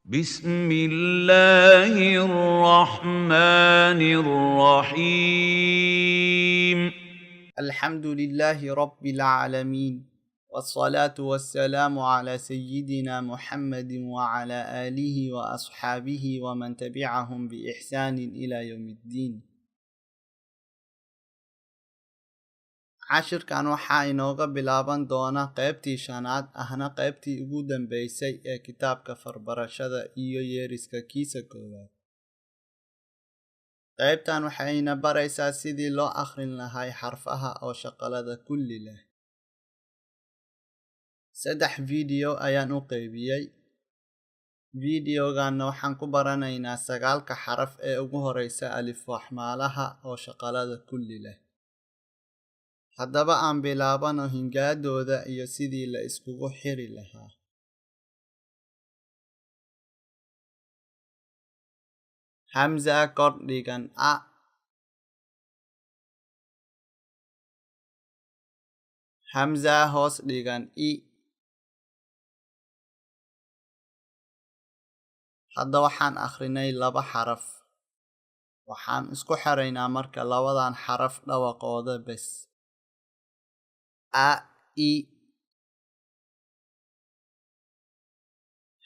بسم الله الرحمن الرحيم. الحمد لله رب العالمين، والصلاة والسلام على سيدنا محمد وعلى آله وأصحابه ومن تبعهم بإحسان إلى يوم الدين. cashirkan waxaa inooga bilaaban doona qeybtii shanaad ahna qeybtii ugu dambeysay ee kitaabka farbarashada iyo yeeriska kiisa koowaad. qaybtan waxayna baraysaa sidii loo akhrin lahaa xarfaha oo shaqalada kulli leh. 3 video ayaan u qaybiyay. videogan waxaan ku baranaynaa 9 xaraf ee ugu horeysa alif waxmaalaha oo shaqalada kulli leh. haddaba aan bilaabano hingaadooda iyo sidii la iskugu xiri lahaa. hamza kordhigan a, hamza hoos dhigan i. hadda waxaan akhrinay 2 xaraf. waxaan isku xiraynaa marka labadan xaraf dhawaqooda bes. a, i.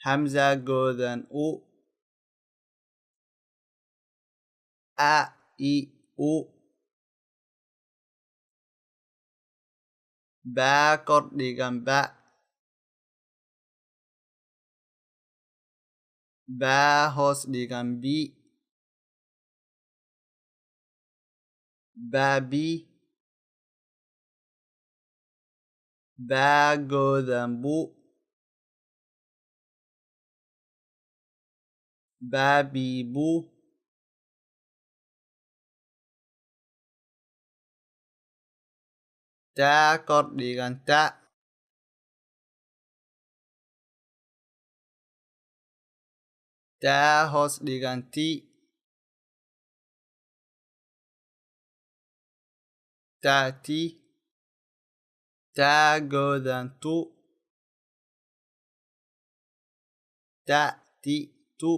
hamza goodan u, a, i, u. baa kordhigan ba, baa hoos dhigan bi, baabi. baa goodan bu, baabiibu. taa kordhigan ta, taa hoos dhigan ti, taati. taa goodan tu, ta'ti tu.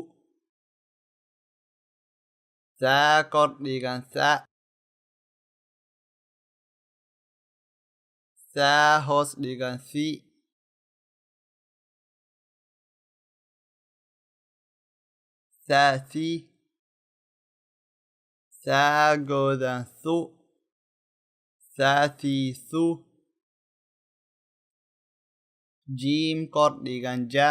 taa kordhigan tha, thaa hoos dhigan thi, thaathi. thaa goodan thu, thaathiithu. jiim kordhigan ja,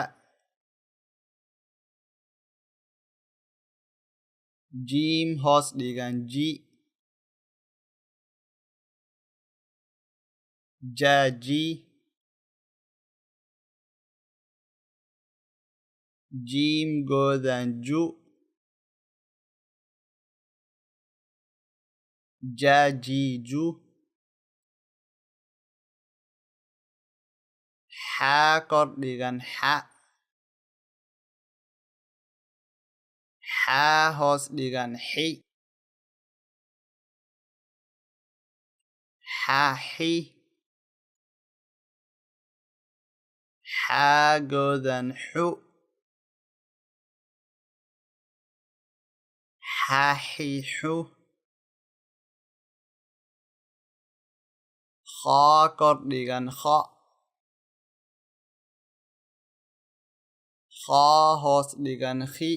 jiim hoos dhigan ji, jaaji. jiim goodan ju, jaajiiju. xaa kordhigan xa, xaa hoos dhigan xi, xaaxi. xaa goodan xu, xaaxixu. khaa kordhigan kha, khaa hoos dhigan khi,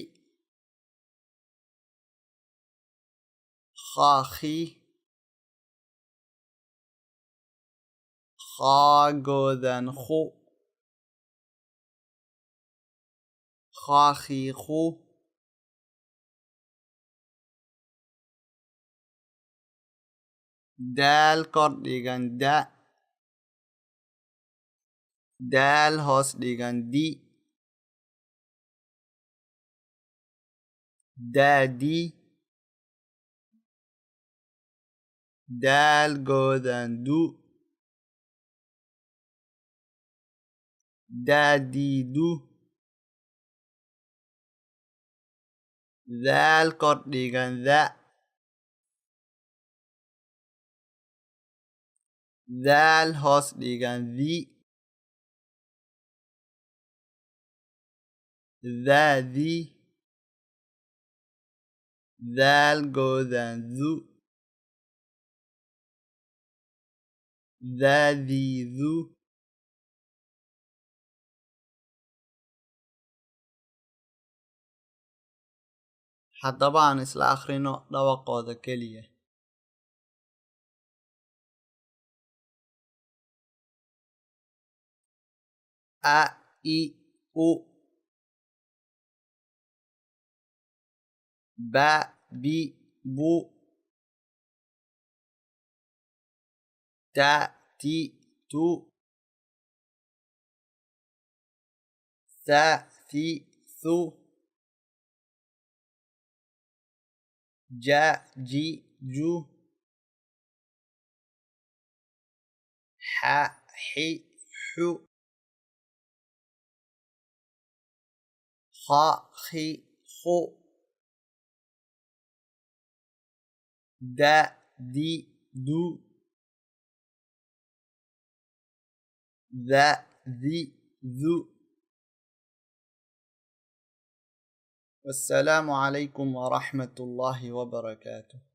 khaakhi. khaa goodan khu, khaakhiikhu. daal kordhigan da, daal hoos dhigan di, daadi. daal goodan du, daadiidu. daal kordhigan da, daal hoos dhigan di, ذا ذي ذال قوذان ذو ذا ذي ذو haddaba aan isla akhrino dhawaqooda keliya a i u ba bi bu ta ti tu sa thi thu ja ji ju ha hi hu ha hi hu da di du ذا ذي ذو والسلام عليكم ورحمة الله وبركاته.